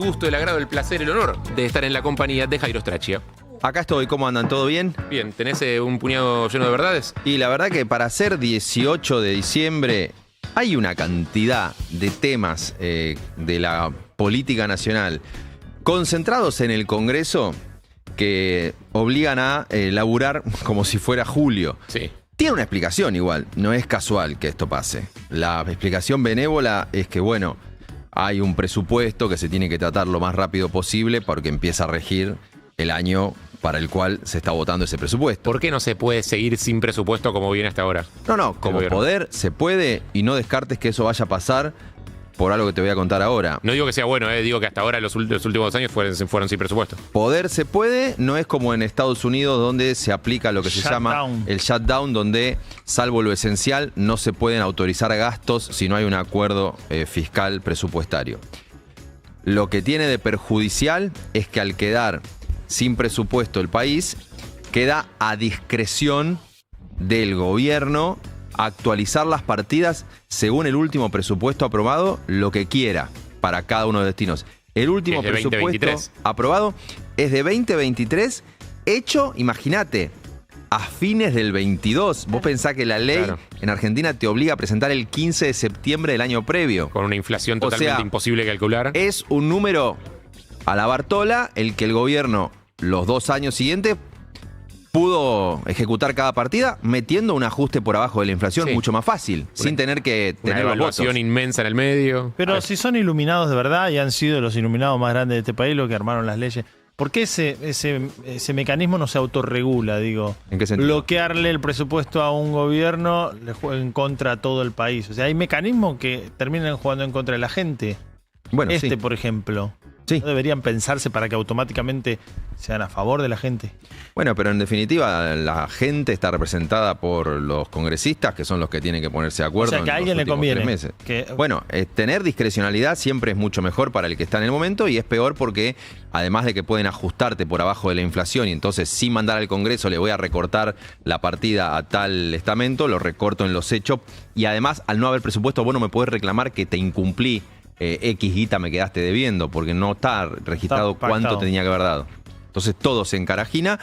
Gusto, el agrado, el placer, el honor de estar en la compañía de Jairo Stracchia. Acá estoy, ¿cómo andan? ¿Todo bien? Bien, ¿tenés un puñado lleno de verdades? Y la verdad que para ser 18 de diciembre hay una cantidad de temas de la política nacional concentrados en el Congreso que obligan a laburar como si fuera julio. Sí. Tiene una explicación igual, no es casual que esto pase. La explicación benévola es que, bueno, hay un presupuesto que se tiene que tratar lo más rápido posible porque empieza a regir el año para el cual se está votando ese presupuesto. ¿Por qué no se puede seguir sin presupuesto como viene hasta ahora? No, como poder se puede y no descartes que eso vaya a pasar por algo que te voy a contar ahora. No digo que sea bueno, digo que hasta ahora los últimos 2 años fueron sin presupuesto. Poder se puede, no es como en Estados Unidos donde se aplica lo que se llama el shutdown, donde salvo lo esencial no se pueden autorizar gastos si no hay un acuerdo fiscal presupuestario. Lo que tiene de perjudicial es que al quedar sin presupuesto el país, queda a discreción del gobierno actualizar las partidas según el último presupuesto aprobado, lo que quiera para cada uno de los destinos. El último presupuesto 2023. aprobado es de 2023, hecho, imagínate, a fines del 22. Vos pensás que la ley en Argentina te obliga a presentar el 15 de septiembre del año previo. Con una inflación totalmente imposible de calcular. Es un número a la Bartola el que el gobierno los 2 años siguientes pudo ejecutar cada partida metiendo un ajuste por abajo de la inflación mucho más fácil, sin tener que tener una los votos. evaluación inmensa en el medio. Pero si son iluminados de verdad y han sido los iluminados más grandes de este país los que armaron las leyes, ¿por qué ese mecanismo no se autorregula? Digo, ¿en qué sentido? Bloquearle el presupuesto a un gobierno le juega en contra a todo el país. O sea, hay mecanismos que terminan jugando en contra de la gente. Bueno, sí. Por ejemplo. Sí. ¿No deberían pensarse para que automáticamente sean a favor de la gente? Bueno, pero en definitiva la gente está representada por los congresistas, que son los que tienen que ponerse de acuerdo. O sea, que a alguien le conviene. 3 meses. Que... Bueno, tener discrecionalidad siempre es mucho mejor para el que está en el momento y es peor porque además de que pueden ajustarte por abajo de la inflación y entonces sin mandar al Congreso le voy a recortar la partida a tal estamento, lo recorto en los hechos y además al no haber presupuesto vos no me podés reclamar que te incumplí. X guita me quedaste debiendo porque no está registrado cuánto tenía que haber dado. Entonces todo se encarajina.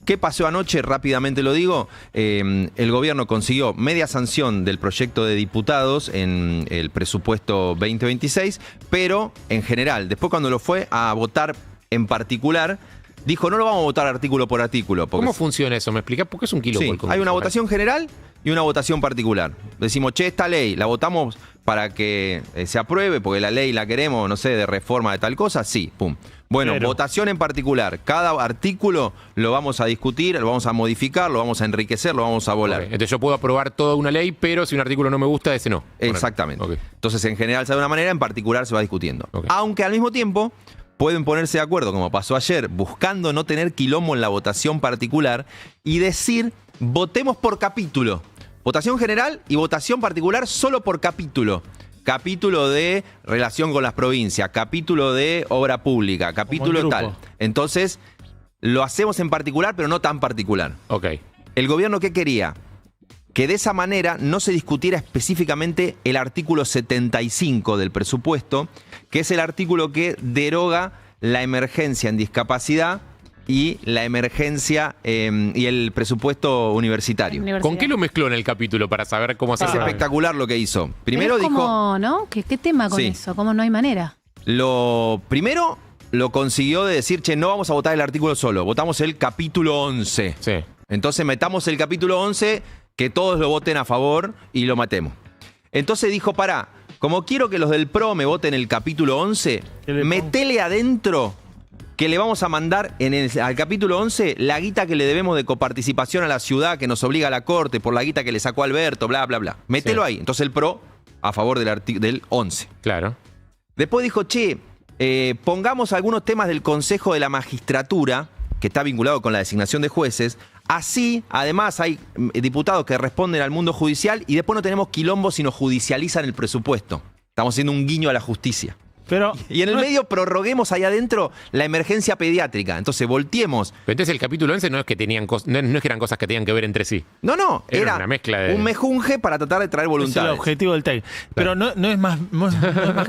¿Qué pasó anoche? Rápidamente lo digo. El gobierno consiguió media sanción del proyecto de diputados en el presupuesto 2026, pero en general, después cuando lo fue a votar en particular, dijo no lo vamos a votar artículo por artículo. ¿Cómo funciona eso? ¿Me explicás? Porque es un quilombo el Congreso. Hay una votación general y una votación particular. Decimos, esta ley la votamos para que se apruebe, porque la ley la queremos, no sé, de reforma de tal cosa, sí, pum. Bueno, votación en particular. Cada artículo lo vamos a discutir, lo vamos a modificar, lo vamos a enriquecer, lo vamos a volar. Okay. Entonces yo puedo aprobar toda una ley, pero si un artículo no me gusta, ese no. Exactamente. Okay. Entonces, en general se da de una manera, en particular se va discutiendo. Okay. Aunque al mismo tiempo pueden ponerse de acuerdo, como pasó ayer, buscando no tener quilombo en la votación particular y decir, votemos por capítulo. Votación general y votación particular solo por capítulo. Capítulo de relación con las provincias, capítulo de obra pública, capítulo tal. Entonces, lo hacemos en particular, pero no tan particular. Ok. ¿El gobierno qué quería? Que de esa manera no se discutiera específicamente el artículo 75 del presupuesto, que es el artículo que deroga la emergencia en discapacidad y la emergencia y el presupuesto universitario. ¿Con qué lo mezcló en el capítulo para saber cómo hacer? Es espectacular lo que hizo. Primero dijo... ¿Cómo, no? ¿Qué tema con eso? ¿Cómo no hay manera? Lo primero lo consiguió de decir, che, no vamos a votar el artículo solo, votamos el capítulo 11. Sí. Entonces metamos el capítulo 11, que todos lo voten a favor y lo matemos. Entonces dijo, pará, como quiero que los del PRO me voten el capítulo 11, metele adentro que le vamos a mandar al capítulo 11 la guita que le debemos de coparticipación a la ciudad que nos obliga a la corte por la guita que le sacó Alberto, bla, bla, bla. Mételo ahí. Entonces el PRO a favor del 11. Claro. Después dijo, che, pongamos algunos temas del Consejo de la Magistratura, que está vinculado con la designación de jueces. Así, además, hay diputados que responden al mundo judicial y después no tenemos quilombo si nos judicializan el presupuesto. Estamos haciendo un guiño a la justicia. Y en el medio prorroguemos ahí adentro la emergencia pediátrica. Entonces volteemos. Pero entonces el capítulo 11 no es que tenían no es que eran cosas que tenían que ver entre sí. No, era una mezcla de... un mejunje para tratar de traer voluntades. Es el objetivo del TEC. Pero no es más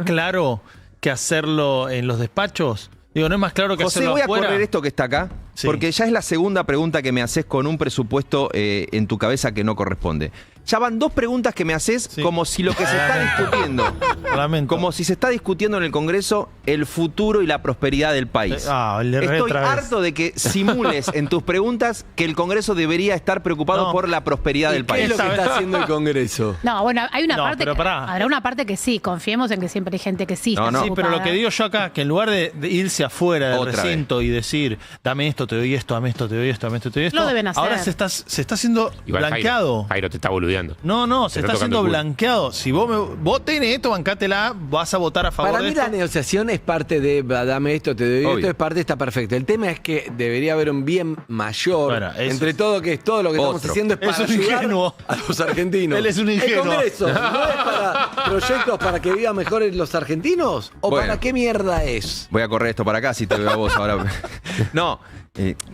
claro que hacerlo en los despachos? Digo, ¿no es más claro que José, hacerlo voy a afuera? correr esto que está acá, Sí. porque ya es la segunda pregunta que me haces con un presupuesto en tu cabeza que no corresponde. Ya van 2 preguntas que me haces Sí. como si lo que se está discutiendo, Lamento. como si se está discutiendo en el Congreso el futuro y la prosperidad del país. Le erré Estoy otra vez. harto de que simules en tus preguntas que el Congreso debería estar preocupado No. por la prosperidad del ¿Qué país. es lo que está haciendo el Congreso? No, bueno, hay una No, parte pero que, pará. habrá una parte que sí, confiemos en que siempre hay gente que sí. No, está no. Sí, pero lo ocupada. que digo yo acá, que en lugar de irse afuera del Otra recinto y decir, dame esto, te doy esto, dame esto, te doy esto, dame esto, te doy esto. Lo deben hacer. Ahora se está haciendo Igual blanqueado. Jairo te está boludeando. No, Te se está está tocando haciendo el culo. blanqueado. Si vos tenés esto, bancátela, vas a votar a favor Para de mí esto. la negociación es parte de dame esto, te doy Obvio. esto, es parte, está perfecto. El tema es que debería haber un bien mayor Bueno, eso entre es- todo, que es todo lo que estamos Otro. haciendo es para Es un ayudar ingenuo. a los argentinos. Él es un ingenuo. ¿El Congreso no es para proyectos para que vivan mejor los argentinos? ¿O Bueno. para qué mierda es? Voy a correr esto para acá si te veo a vos ahora. No,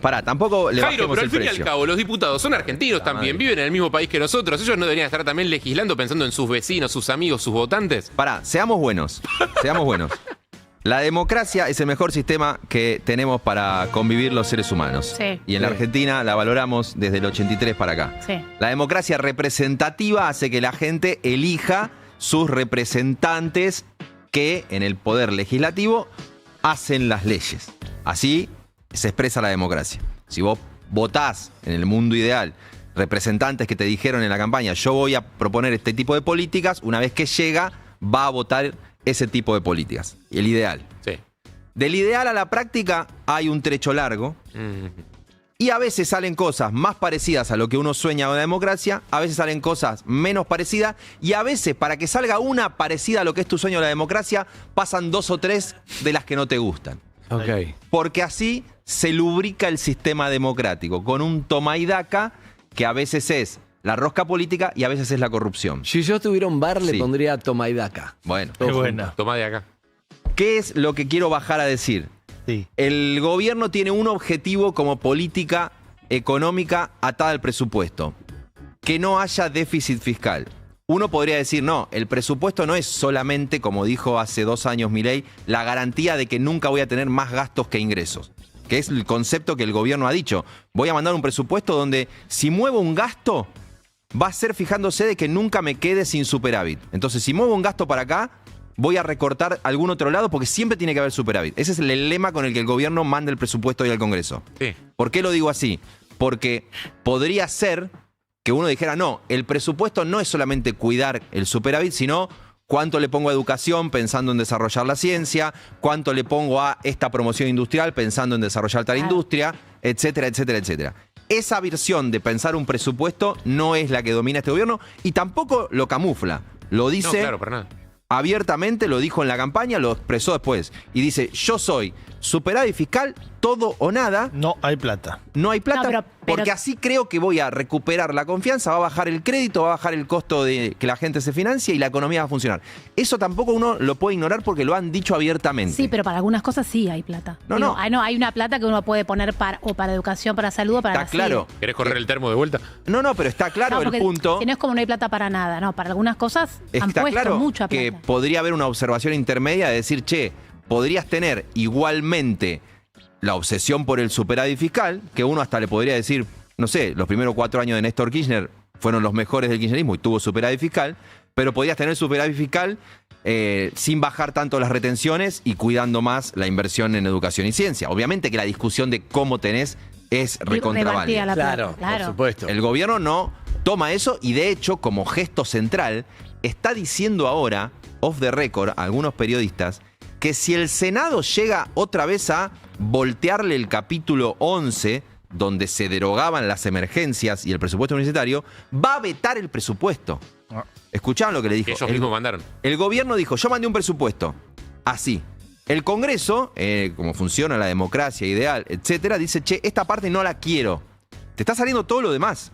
pará, tampoco le Jairo, bajemos pero al el fin y al precio. cabo, los diputados son argentinos también, madre. viven en el mismo país que nosotros. Ellos no deberían estar también legislando pensando en sus vecinos, sus amigos, sus votantes. Pará, seamos buenos. Seamos buenos. La democracia es el mejor sistema que tenemos para convivir los seres humanos. Sí. Y en la Sí. Argentina la valoramos desde el 83 para acá. Sí. La democracia representativa hace que la gente elija sus representantes que en el poder legislativo hacen las leyes. Así se expresa la democracia. Si vos votás en el mundo ideal representantes que te dijeron en la campaña, yo voy a proponer este tipo de políticas, una vez que llega, va a votar ese tipo de políticas. El ideal. Sí. Del ideal a la práctica hay un trecho largo. Y a veces salen cosas más parecidas a lo que uno sueña de la democracia, a veces salen cosas menos parecidas, y a veces para que salga una parecida a lo que es tu sueño de la democracia, pasan 2 o 3 de las que no te gustan. Ok. Porque así se lubrica el sistema democrático, con un toma y daca que a veces es la rosca política y a veces es la corrupción. Si yo tuviera un bar, le Sí. pondría toma y daca. Bueno, Qué buena. Toma de acá. ¿qué es lo que quiero bajar a decir? Sí. El gobierno tiene un objetivo como política económica atada al presupuesto. Que no haya déficit fiscal. Uno podría decir, no, el presupuesto no es solamente, como dijo hace 2 años Milei, la garantía de que nunca voy a tener más gastos que ingresos. Que es el concepto que el gobierno ha dicho. Voy a mandar un presupuesto donde si muevo un gasto, va a ser fijándose de que nunca me quede sin superávit. Entonces, si muevo un gasto para acá, voy a recortar algún otro lado porque siempre tiene que haber superávit. Ese es el lema con el que el gobierno manda el presupuesto hoy al Congreso. Sí. ¿Por qué lo digo así? Porque podría ser que uno dijera, no, el presupuesto no es solamente cuidar el superávit, sino cuánto le pongo a educación pensando en desarrollar la ciencia, cuánto le pongo a esta promoción industrial pensando en desarrollar tal Claro. industria, etcétera, etcétera, etcétera. Esa versión de pensar un presupuesto no es la que domina este gobierno y tampoco lo camufla. Lo No, dice claro, para nada. abiertamente, lo dijo en la campaña, lo expresó después. Y dice, yo soy superávit fiscal, todo o nada, No hay plata. no hay plata, No, pero- porque así creo que voy a recuperar la confianza, va a bajar el crédito, va a bajar el costo de que la gente se financie y la economía va a funcionar. Eso tampoco uno lo puede ignorar porque lo han dicho abiertamente. Sí, pero para algunas cosas sí hay plata. No, Digo, no. hay una plata que uno puede poner para educación, para salud o para Está la claro. ¿Querés correr el termo de vuelta? No, pero está claro No, el porque punto. Si no es como no hay plata para nada, no, para algunas cosas han Está puesto claro mucha plata. que podría haber una observación intermedia de decir, che, podrías tener igualmente la obsesión por el superávit fiscal, que uno hasta le podría decir, no sé, los primeros 4 años de Néstor Kirchner fueron los mejores del kirchnerismo y tuvo superávit fiscal, pero podrías tener superávit fiscal sin bajar tanto las retenciones y cuidando más la inversión en educación y ciencia. Obviamente que la discusión de cómo tenés es recontraválida. Repartida la plata, Claro, claro. por supuesto. El gobierno no toma eso y de hecho, como gesto central, está diciendo ahora, off the record, a algunos periodistas, que si el Senado llega otra vez a voltearle el capítulo 11, donde se derogaban las emergencias y el presupuesto universitario, va a vetar el presupuesto. ¿Escucharon lo que le dijo? Que ellos mismos mandaron. El gobierno dijo, yo mandé un presupuesto. Así. El Congreso, como funciona la democracia ideal, etcétera, dice, che, esta parte no la quiero. Te está saliendo todo lo demás.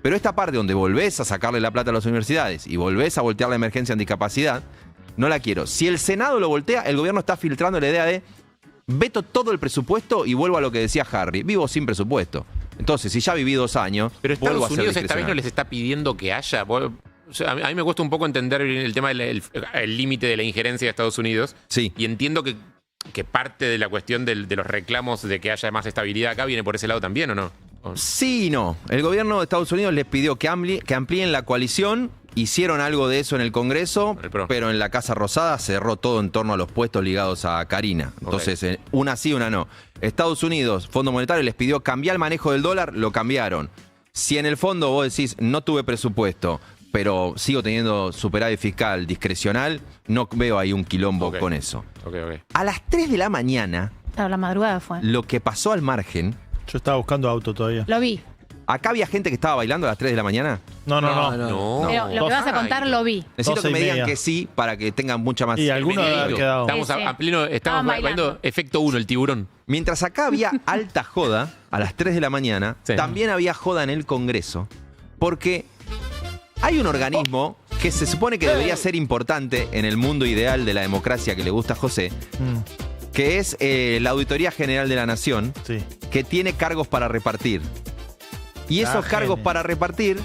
Pero esta parte donde volvés a sacarle la plata a las universidades y volvés a voltear la emergencia en discapacidad, no la quiero. Si el Senado lo voltea, el gobierno está filtrando la idea de veto todo el presupuesto y vuelvo a lo que decía Harry. Vivo sin presupuesto. Entonces, si ya viví 2 años, Pero vuelvo a Estados ser Unidos esta vez no discrecional. les está pidiendo que haya. O sea, a mí me cuesta un poco entender el tema del el límite de la injerencia de Estados Unidos. Sí. Y entiendo que parte de la cuestión de los reclamos de que haya más estabilidad acá viene por ese lado también, ¿o no? Sí y no. El gobierno de Estados Unidos les pidió que amplíen la coalición. Hicieron algo de eso en el Congreso, pero en la Casa Rosada cerró todo en torno a los puestos ligados a Karina. Entonces, una sí, una no. Estados Unidos, Fondo Monetario, les pidió cambiar el manejo del dólar, lo cambiaron. Si en el fondo vos decís, no tuve presupuesto, pero sigo teniendo superávit fiscal discrecional, no veo ahí un quilombo con eso. A las 3 de la mañana, Claro, la madrugada fue. lo que pasó al margen, Yo estaba buscando auto todavía. Lo vi. acá había gente que estaba bailando a las 3 de la mañana. No. Pero lo que vas a contar lo vi. Necesito 12 que me y digan media. que sí para que tengan mucha más. Y alguno debe haber quedado. Estamos Sí, sí. a pleno, estamos Estaban bailando bailando. efecto 1, el tiburón. Mientras acá había alta joda a las 3 de la mañana, Sí. también había joda en el Congreso, porque hay un organismo que se supone que debería ser importante en el mundo ideal de la democracia que le gusta a José, que es la Auditoría General de la Nación, Sí. que tiene cargos para repartir. Y esos cargos genio. para repartir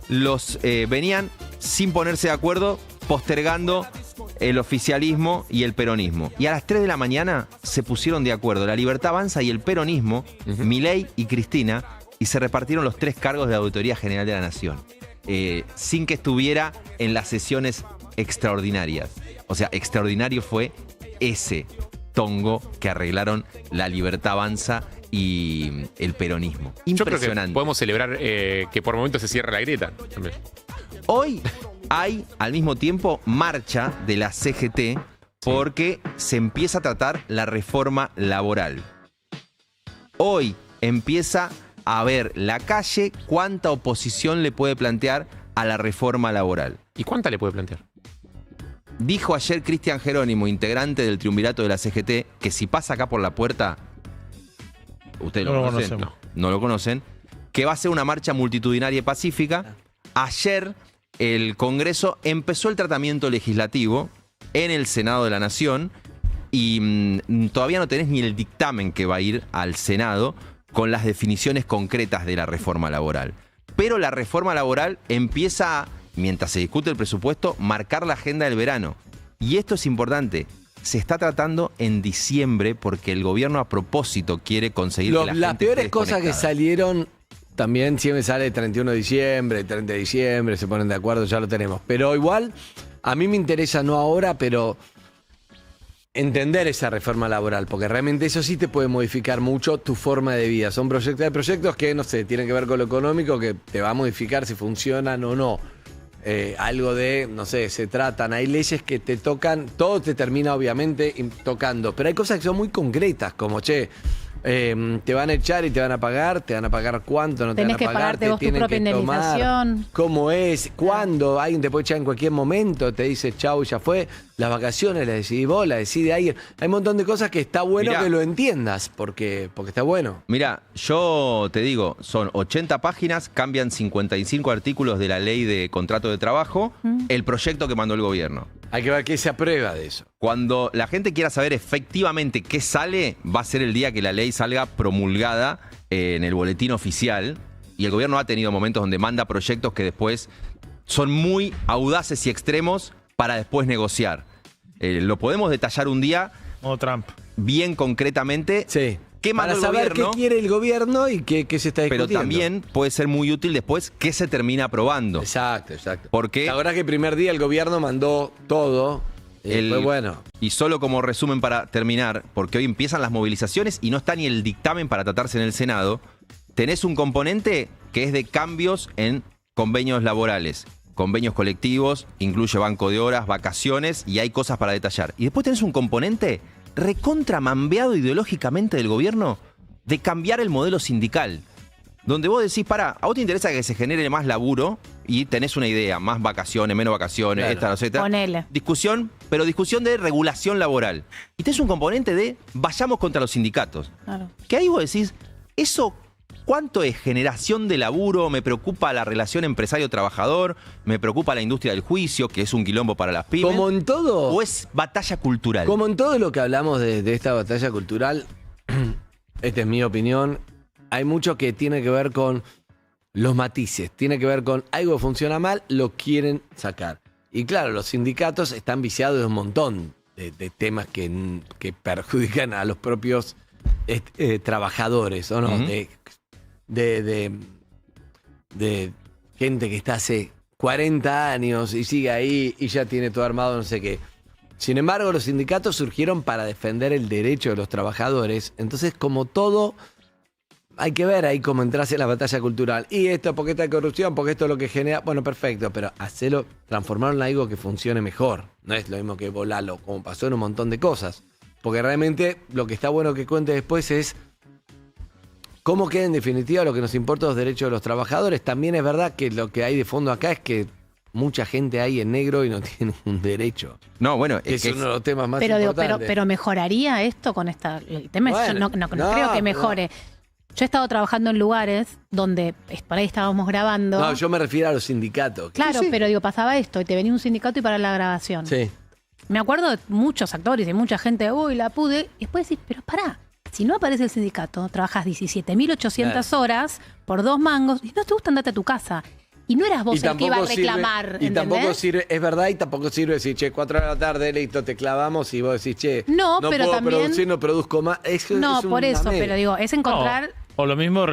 los venían sin ponerse de acuerdo, postergando el oficialismo y el peronismo. Y a las 3 de la mañana se pusieron de acuerdo La Libertad Avanza y el peronismo, Milei y Cristina, y se repartieron los 3 cargos de la Auditoría General de la Nación, sin que estuviera en las sesiones extraordinarias. O sea, extraordinario fue ese tongo que arreglaron La Libertad Avanza y el peronismo. Yo creo que Impresionante. podemos celebrar que por momentos se cierre la grieta también. Hoy hay al mismo tiempo marcha de la CGT porque se empieza a tratar la reforma laboral. Hoy empieza a ver la calle cuánta oposición le puede plantear a la reforma laboral. ¿Y cuánta le puede plantear? Dijo ayer Cristian Jerónimo, integrante del triunvirato de la CGT, que si pasa acá por la puerta, ustedes No lo lo conocen, conocemos. no lo conocen, que va a ser una marcha multitudinaria y pacífica. Ayer el Congreso empezó el tratamiento legislativo en el Senado de la Nación y todavía no tenés ni el dictamen que va a ir al Senado con las definiciones concretas de la reforma laboral. Pero la reforma laboral empieza a, mientras se discute el presupuesto, marcar la agenda del verano. Y esto es importante. Se está tratando en diciembre porque el gobierno a propósito quiere conseguir que la Las gente peores esté cosas que desconectada. salieron, también siempre sale 31 de diciembre, 30 de diciembre, se ponen de acuerdo, ya lo tenemos. Pero igual, a mí me interesa, no ahora, pero entender esa reforma laboral, porque realmente eso sí te puede modificar mucho tu forma de vida. Son proyectos, hay proyectos que, no sé, tienen que ver con lo económico, que te va a modificar si funcionan o no. Algo de, no sé, se tratan, hay leyes que te tocan, todo te termina obviamente tocando, pero hay cosas que son muy concretas, como, che, te van a echar y te van a pagar cuánto, no te van Tenés a que pagar, pagarte te vos tu tienen propia que tomar, indemnización. cómo es, cuándo, alguien te puede echar en cualquier momento, te dice chau, ya fue, las vacaciones las decidí vos, las decide alguien, hay un montón de cosas que está bueno Mirá. que lo entiendas, porque está bueno. Mira, yo te digo, son 80 páginas, cambian 55 artículos de la ley de contrato de trabajo, el proyecto que mandó el gobierno. Hay que ver qué se aprueba de eso. Cuando la gente quiera saber efectivamente qué sale, va a ser el día que la ley salga promulgada en el boletín oficial. Y el gobierno ha tenido momentos donde manda proyectos que después son muy audaces y extremos para después negociar. Lo podemos detallar un día Modo Trump. bien concretamente. Sí. ¿Qué Para mandó el saber gobierno? qué quiere el gobierno y qué se está Pero discutiendo. también puede ser muy útil después qué se termina aprobando. Exacto. Porque Ahora que el primer día el gobierno mandó todo, fue bueno. Y solo como resumen para terminar, porque hoy empiezan las movilizaciones y no está ni el dictamen para tratarse en el Senado, tenés un componente que es de cambios en convenios laborales, convenios colectivos, incluye banco de horas, vacaciones y hay cosas para detallar. Y después tenés un componente recontramambeado ideológicamente del gobierno de cambiar el modelo sindical. Donde vos decís, pará, a vos te interesa que se genere más laburo y tenés una idea, más vacaciones, menos vacaciones, Claro. esta, no sé, esta. Ponele. Discusión, pero discusión de regulación laboral. Y tenés un componente de vayamos contra los sindicatos. Claro. Que ahí vos decís, ¿eso cuánto es generación de laburo? Me preocupa la relación empresario-trabajador, me preocupa la industria del juicio, que es un quilombo para las pymes. Como en todo. ¿O es batalla cultural? Como en todo lo que hablamos de esta batalla cultural, esta es mi opinión, hay mucho que tiene que ver con los matices. Tiene que ver con algo que funciona mal, lo quieren sacar. Y claro, los sindicatos están viciados de un montón de temas que perjudican a los propios trabajadores, ¿o no? Ujú. De gente que está hace 40 años y sigue ahí y ya tiene todo armado, no sé qué. Sin embargo, los sindicatos surgieron para defender el derecho de los trabajadores. Entonces, como todo, hay que ver ahí cómo entrase en la batalla cultural. Y esto, porque esta corrupción, porque esto es lo que genera... Bueno, perfecto, pero hacerlo, transformarlo en algo que funcione mejor. No es lo mismo que volarlo, como pasó en un montón de cosas. Porque realmente lo que está bueno que cuente después es cómo queda en definitiva lo que nos importa los derechos de los trabajadores. También es verdad que lo que hay de fondo acá es que mucha gente hay en negro y no tiene un derecho. No, bueno, Que es uno de los temas más Pero, digo, importantes. pero mejoraría esto con esta. El tema es, Bueno, yo no no, creo que mejore. Yo he estado trabajando en lugares donde por ahí estábamos grabando. No, yo me refiero a los sindicatos. Claro, Sí, sí. pero digo, pasaba esto y te venía un sindicato y para la grabación. Sí. Me acuerdo de muchos actores y mucha gente, uy, la pude. Y después decís, pero pará, si no aparece el sindicato, trabajas 17.800 horas por 2 mangos y no te gusta andarte a tu casa. Y no eras vos el que iba a reclamar, y tampoco ¿entendés? sirve, es verdad, y tampoco sirve decir, che, 4 de la tarde, listo, te clavamos y vos decís, che, No, pero puedo también- producir, no produzco más. No, es un por eso, mamel. pero digo, es encontrar... O lo mismo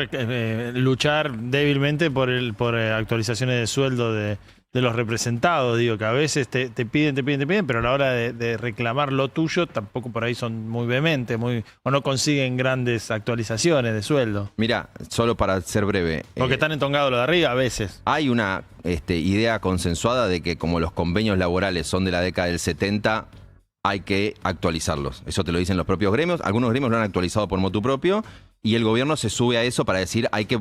luchar débilmente por actualizaciones de sueldo de los representados, digo, que a veces te piden, pero a la hora de reclamar lo tuyo tampoco por ahí son muy vehementes, o no consiguen grandes actualizaciones de sueldo. mira, solo para ser breve. Porque están entongados lo de arriba a veces. Hay una idea consensuada de que como los convenios laborales son de la década del 70, hay que actualizarlos. Eso te lo dicen los propios gremios. Algunos gremios lo han actualizado por motu propio y el gobierno se sube a eso para decir hay que...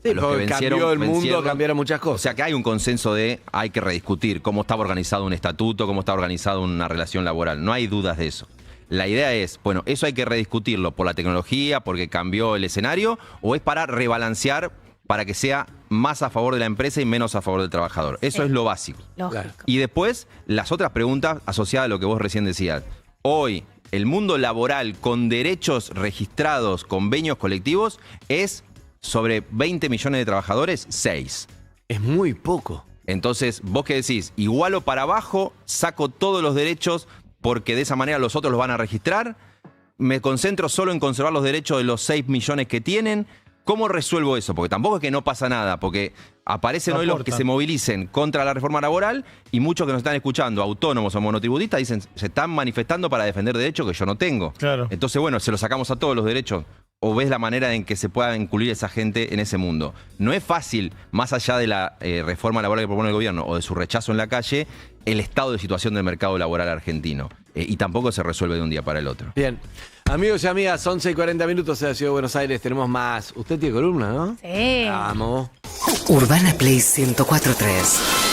Sí, a los que porque cambió el mundo, vencieron. cambiaron muchas O cosas. sea que hay un consenso de hay que rediscutir cómo estaba organizado un estatuto, cómo está organizada una relación laboral. No hay dudas de eso. La idea es, bueno, eso hay que rediscutirlo por la tecnología, porque cambió el escenario, o es para rebalancear para que sea más a favor de la empresa y menos a favor del trabajador. Eso es lo básico. Lógico. Claro. Y después, las otras preguntas asociadas a lo que vos recién decías. Hoy, el mundo laboral con derechos registrados, convenios colectivos, es sobre 20 millones de trabajadores, 6. Es muy poco. Entonces, vos qué decís, igualo para abajo, saco todos los derechos porque de esa manera los otros los van a registrar, me concentro solo en conservar los derechos de los 6 millones que tienen. ¿Cómo resuelvo eso? Porque tampoco es que no pasa nada, porque aparecen No hoy los aportan. que se movilicen contra la reforma laboral y muchos que nos están escuchando, autónomos o monotributistas, dicen, se están manifestando para defender derechos que yo no tengo. Claro. Entonces, bueno, se los sacamos a todos los derechos. ¿O ves la manera en que se pueda incluir esa gente en ese mundo? No es fácil, más allá de la reforma laboral que propone el gobierno o de su rechazo en la calle, el estado de situación del mercado laboral argentino. Y tampoco se resuelve de un día para el otro. Bien. Amigos y amigas, 11:40 minutos en la Ciudad de Buenos Aires. Tenemos más. Usted tiene columna, ¿no? Sí. Vamos. Urbana Play 104.3